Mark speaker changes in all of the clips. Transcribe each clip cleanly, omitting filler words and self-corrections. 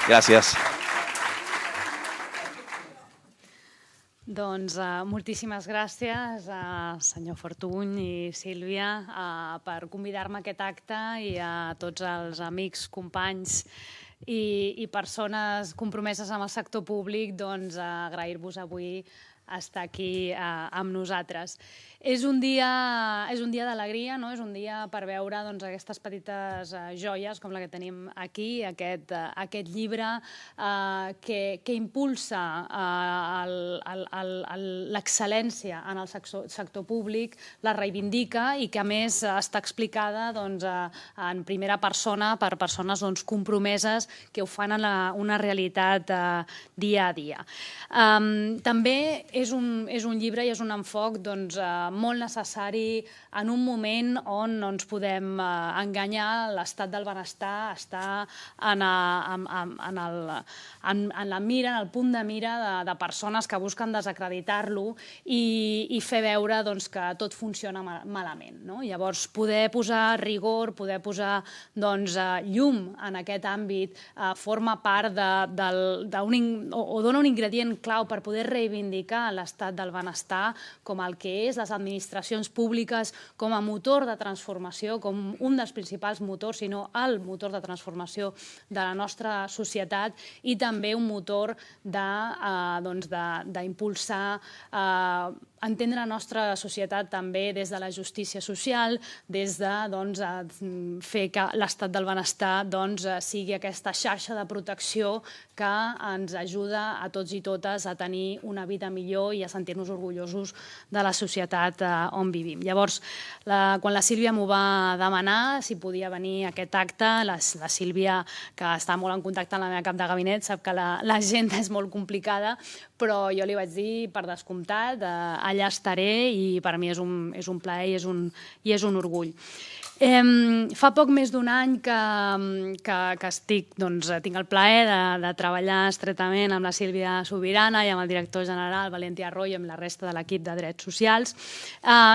Speaker 1: Gràcies.
Speaker 2: Doncs moltíssimes gràcies, senyor Fortuny i Sílvia, per convidar-me a aquest acte i a tots els amics, companys i persones compromeses amb el sector públic, doncs agrair-vos avui estar aquí amb nosaltres. És un dia d'alegria, no? És un dia per veure aquestes petites joies com la que tenim aquí, aquest llibre que impulsa l'excel·lència en el sector públic, la reivindica i que a més està explicada en primera persona per persones compromeses que ho fan en una realitat dia a dia. També és un llibre i és un enfoc molt necessari en un moment on no ens podem enganyar. L'estat del benestar està en la mira, en el punt de mira de persones que busquen desacreditar-lo i fer veure que tot funciona malament. Llavors, poder posar rigor, poder posar llum en aquest àmbit forma part o dona un ingredient clau per poder reivindicar l'estat del benestar com el que és, les administracions públiques com a motor de transformació, com un dels principals motors, sinó el motor de transformació de la nostra societat i també un motor d'impulsar, entendre la nostra societat també des de la justícia social, des de fer que l'estat del benestar sigui aquesta xarxa de protecció que ens ajuda a tots i totes a tenir una vida millor i a sentir-nos orgullosos de la societat on vivim. Llavors, quan la Sílvia m'ho va demanar, si podia venir a aquest acte, la Sílvia, que està molt en contacte amb la meva cap de gabinet, sap que l'agenda és molt complicada, però jo li vaig dir, per descomptat, allà estaré i per mi és un plaer i és un orgull. Fa poc més d'un any que tinc el plaer de treballar estretament amb la Sílvia Subirana i amb el director general Valentí Arroyo i amb la resta de l'equip de Drets Socials.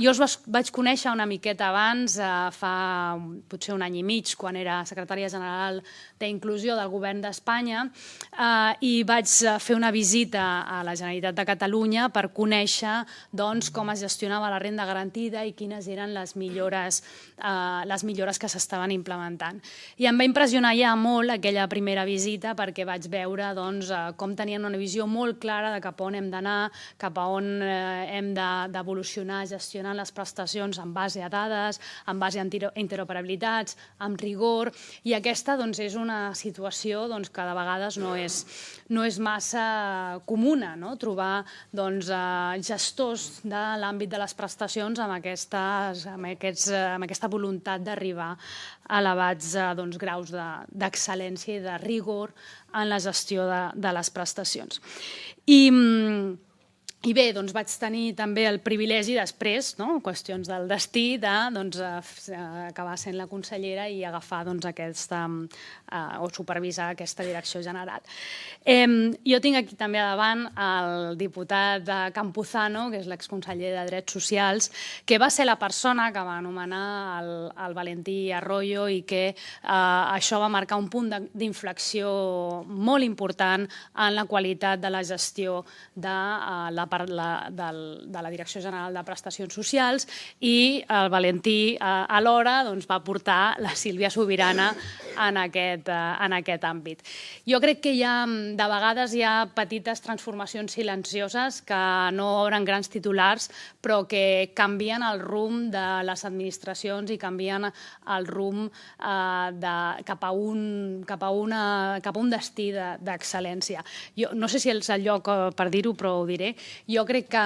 Speaker 2: Jo els vaig conèixer una miqueta abans, fa potser un any i mig, quan era secretària general d'Inclusió del Govern d'Espanya, i vaig fer una visita a la Generalitat de Catalunya per conèixer com es gestionava la renda garantida i quines eren les millores que s'estaven implementant. I em va impressionar ja molt aquella primera visita perquè vaig veure com tenien una visió molt clara de cap a on hem d'anar, cap a on hem d'evolucionar gestionant les prestacions en base a dades, en base a interoperabilitats, amb rigor, i aquesta és una situació que de vegades no és massa comuna, trobar gestors de l'àmbit de les prestacions amb aquesta voluntat d'arribar a elevats graus d'excel·lència i de rigor en la gestió de les prestacions. I bé, vaig tenir també el privilegi després, qüestions del destí, d'acabar sent la consellera i agafar o supervisar aquesta direcció general. Jo tinc aquí també davant el diputat Campuzano, que és l'exconseller de Drets Socials, que va ser la persona que va anomenar el Valentí Arroyo i que això va marcar un punt d'inflexió molt important en la qualitat de la gestió de la Direcció General de Prestacions Socials, i el Valentí alhora va portar la Sílvia Subirana en aquest àmbit. Jo crec que de vegades hi ha petites transformacions silencioses que no obren grans titulars però que canvien el rumb de les administracions i canvien el rumb cap a un destí d'excel·lència. No sé si és el lloc per dir-ho, però ho diré. Jo crec que,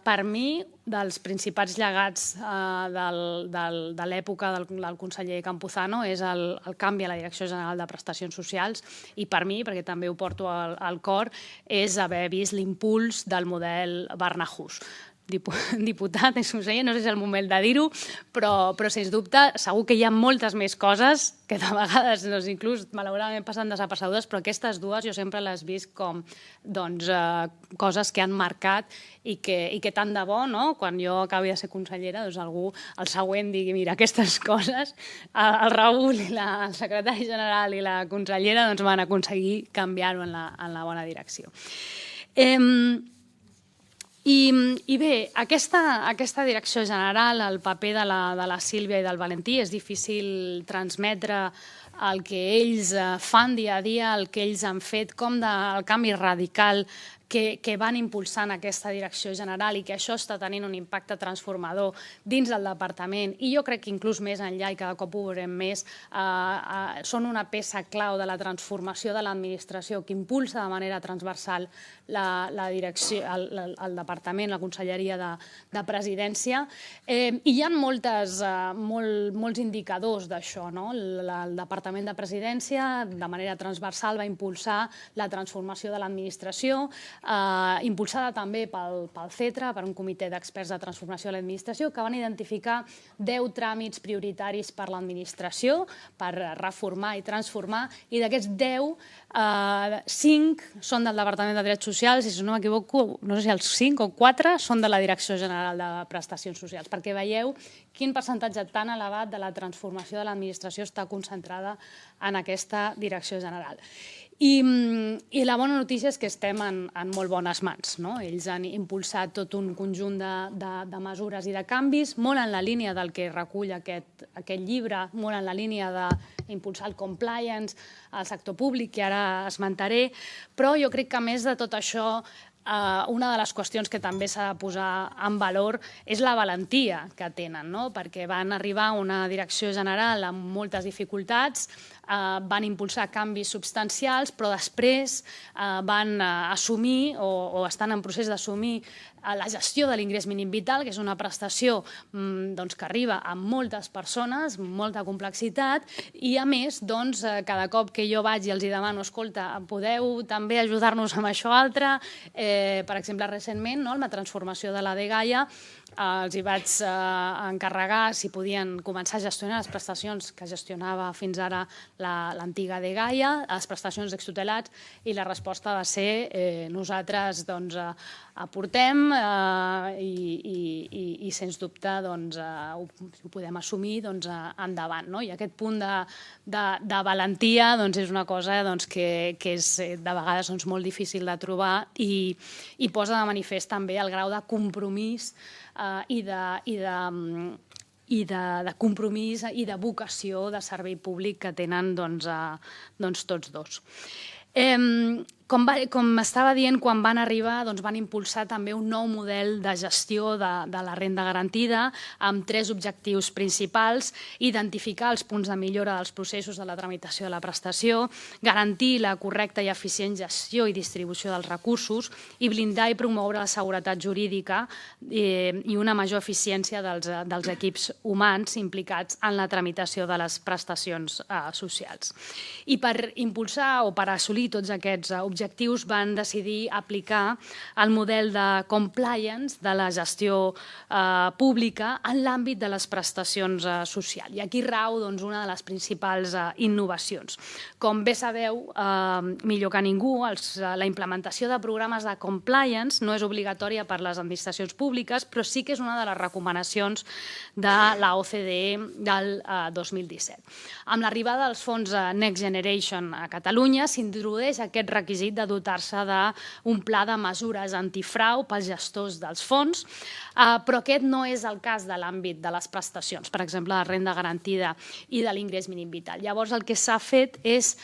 Speaker 2: per mi, dels principals llegats de l'època del conseller Campuzano és el canvi a la Direcció General de Prestacions Socials i per mi, perquè també ho porto al cor, és haver vist l'impuls del model Barnahus. diputat, és conseller, no sé si és el moment de dir-ho, però sens dubte segur que hi ha moltes més coses que de vegades inclús malauradament passen desapercebudes, però aquestes dues jo sempre les he vist com coses que han marcat i que tant de bo, quan jo acabi de ser consellera, algú el següent digui, mira, aquestes coses, el Raül i el secretari general i la consellera van aconseguir canviar-ho en la bona direcció. I bé, aquesta direcció general, el paper de la Sílvia i del Valentí, és difícil transmetre el que ells fan dia a dia, el que ells han fet, com el canvi radical que van impulsant aquesta direcció general i que això està tenint un impacte transformador dins del departament i jo crec que inclús més enllà i cada cop ho veurem més, són una peça clau de la transformació de l'administració que impulsa de manera transversal la direcció, el departament, la conselleria de presidència. I hi ha molts indicadors d'això. El departament de presidència de manera transversal va impulsar la transformació de l'administració, impulsada també pel CETRA, per un comitè d'experts de transformació de l'administració, que van identificar 10 tràmits prioritaris per l'administració per reformar i transformar, i d'aquests 10, 5 són del Departament de Drets Socials i, si no m'equivoco, no sé si els 5 o 4 són de la Direcció General de Prestacions Socials, perquè veieu quin percentatge tan elevat de la transformació de l'administració està concentrada en aquesta Direcció General. I la bona notícia és que estem en molt bones mans. Ells han impulsat tot un conjunt de mesures i de canvis, molt en la línia del que recull aquest llibre, molt en la línia d'impulsar el compliance al sector públic, que ara esmentaré, però jo crec que a més de tot això, una de les qüestions que també s'ha de posar en valor és la valentia que tenen, perquè van arribar a una direcció general amb moltes dificultats, van impulsar canvis substancials, però després van assumir o estan en procés d'assumir la gestió de l'ingrés mínim vital, que és una prestació que arriba a moltes persones, molta complexitat, i a més, cada cop que jo vaig i els demano, escolta, podeu també ajudar-nos amb això altre? Per exemple, recentment, amb la transformació de la dgaia, els hi vaig encarregar si podien començar a gestionar les prestacions que gestionava fins ara l'antiga dgaia, les prestacions d'extutelats, i la resposta va ser nosaltres aportem i sens dubte ho podem assumir endavant. I aquest punt de valentia és una cosa que és de vegades molt difícil de trobar i posa de manifest també el grau de compromís i de compromís i de vocació de servei públic que tenen tots dos. Com estava dient, quan van arribar van impulsar també un nou model de gestió de la renda garantida amb 3 objectius principals: identificar els punts de millora dels processos de la tramitació de la prestació, garantir la correcta i eficient gestió i distribució dels recursos i blindar i promoure la seguretat jurídica i una major eficiència dels equips humans implicats en la tramitació de les prestacions socials. I per impulsar o per assolir tots aquests objectius van decidir aplicar el model de compliance de la gestió pública en l'àmbit de les prestacions socials. I aquí rau una de les principals innovacions. Com bé sabeu, millor que ningú, la implementació de programes de compliance no és obligatòria per les administracions públiques, però sí que és una de les recomanacions de l'OCDE del 2017. Amb l'arribada dels fons Next Generation a Catalunya s'introdueix aquest requisit de dotar-se d'un pla de mesures antifrau pels gestors dels fons, però aquest no és el cas de l'àmbit de les prestacions, per exemple, de renda garantida i de l'ingrés mínim vital. Llavors, el que s'ha fet és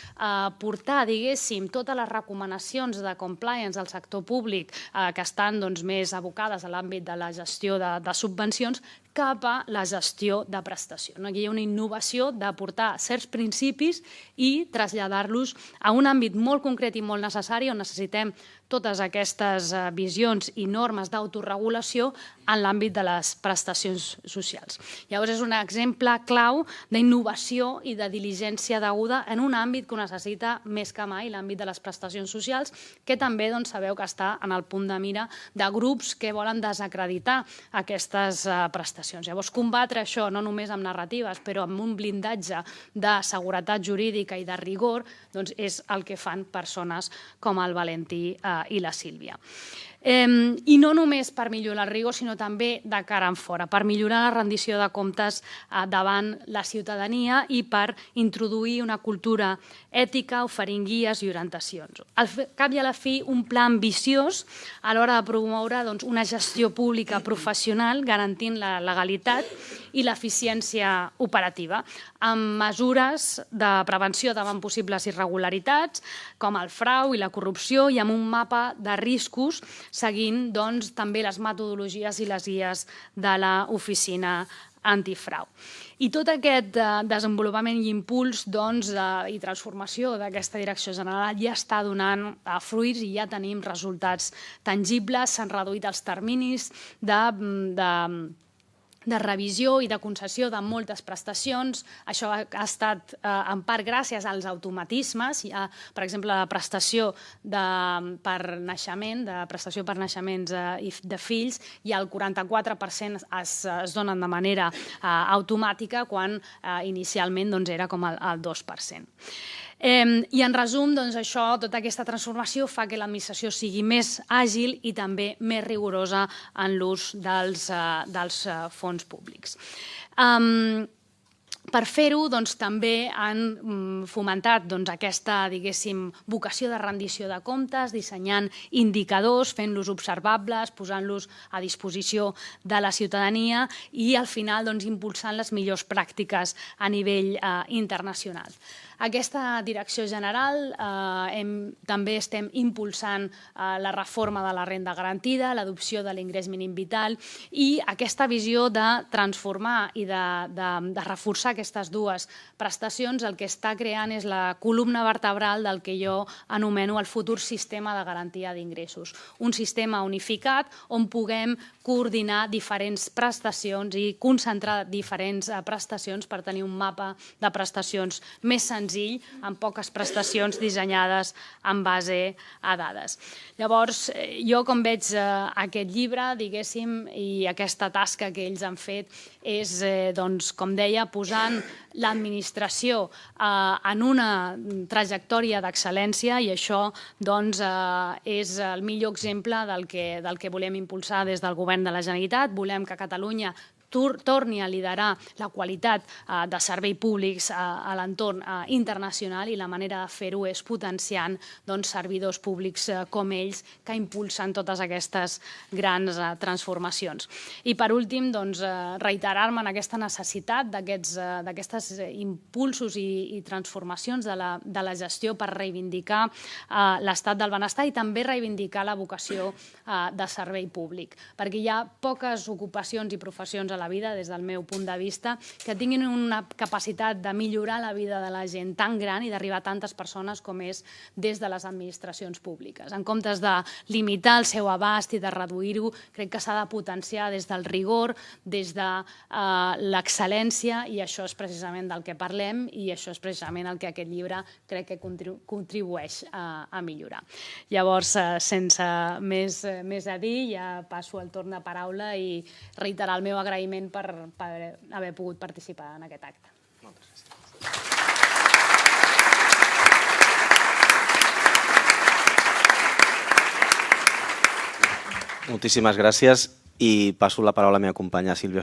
Speaker 2: portar, diguéssim, totes les recomanacions de compliance del sector públic que estan més abocades a l'àmbit de la gestió de subvencions cap a la gestió de prestació. Aquí hi ha una innovació d'aportar certs principis i traslladar-los a un àmbit molt concret i molt necessari on necessitem totes aquestes visions i normes d'autoregulació en l'àmbit de les prestacions socials. Llavors, és un exemple clau d'innovació i de diligència deguda en un àmbit que ho necessita més que mai, l'àmbit de les prestacions socials, que també sabeu que està en el punt de mira de grups que volen desacreditar aquestes prestacions. Llavors, combatre això no només amb narratives, però amb un blindatge de seguretat jurídica i de rigor, és el que fan persones com el Valentí i la Sílvia. I no només per millorar el rigor, sinó també de cara en fora, per millorar la rendició de comptes davant la ciutadania i per introduir una cultura ètica, oferint guies i orientacions. Al cap i a la fi, un pla ambiciós a l'hora de promoure una gestió pública professional garantint la legalitat i l'eficiència operativa, amb mesures de prevenció davant possibles irregularitats, com el frau i la corrupció, i amb un mapa de riscos, seguint també les metodologies i les guies de l'Oficina Antifrau. I tot aquest desenvolupament i impuls i transformació d'aquesta direcció general ja està donant fruits i ja tenim resultats tangibles. S'han reduït els terminis de revisió i de concessió de moltes prestacions. Això ha estat en part gràcies als automatismes. Hi ha, per exemple, la prestació per naixement, de prestació per naixements de fills, i el 44% es donen de manera automàtica, quan inicialment era com el 2%. I en resum, això, tota aquesta transformació fa que l'administració sigui més àgil i també més rigorosa en l'ús dels fons públics. Per fer-ho, també han fomentat aquesta, diguéssim, vocació de rendició de comptes, dissenyant indicadors, fent-los observables, posant-los a disposició de la ciutadania i, al final, impulsant les millors pràctiques a nivell internacional. Aquesta direcció general també estem impulsant la reforma de la renda garantida, l'adopció de l'ingrés mínim vital, i aquesta visió de transformar i de reforçar aquestes dues prestacions el que està creant és la columna vertebral del que jo anomeno el futur sistema de garantia d'ingressos. Un sistema unificat on puguem coordinar diferents prestacions i concentrar diferents prestacions per tenir un mapa de prestacions més senzill, amb poques prestacions dissenyades en base a dades. Llavors, jo com veig aquest llibre, diguéssim, i aquesta tasca que ells han fet és, com deia, posant l'administració en una trajectòria d'excel·lència, i això és el millor exemple del que volem impulsar des del Govern de la Generalitat. Volem que Catalunya torni a liderar la qualitat de serveis públics a l'entorn internacional, i la manera de fer-ho és potenciant servidors públics com ells que impulsen totes aquestes grans transformacions. I per últim, reiterar-me en aquesta necessitat d'aquests impulsos i transformacions de la gestió per reivindicar l'estat del benestar i també reivindicar la vocació de servei públic, perquè hi ha poques ocupacions i professions a la vida, des del meu punt de vista, que tinguin una capacitat de millorar la vida de la gent tan gran i d'arribar a tantes persones com és des de les administracions públiques. En comptes de limitar el seu abast i de reduir-ho, crec que s'ha de potenciar des del rigor, des de l'excel·lència, i això és precisament del que parlem, i això és precisament el que aquest llibre crec que contribueix a millorar. Llavors, sense més a dir, ja passo el torn de paraula i reiterar el meu agraïment per haver pogut participar en aquest acte.
Speaker 1: Moltes gràcies. Moltíssimes gràcies, i passo la paraula a la meva companya Sílvia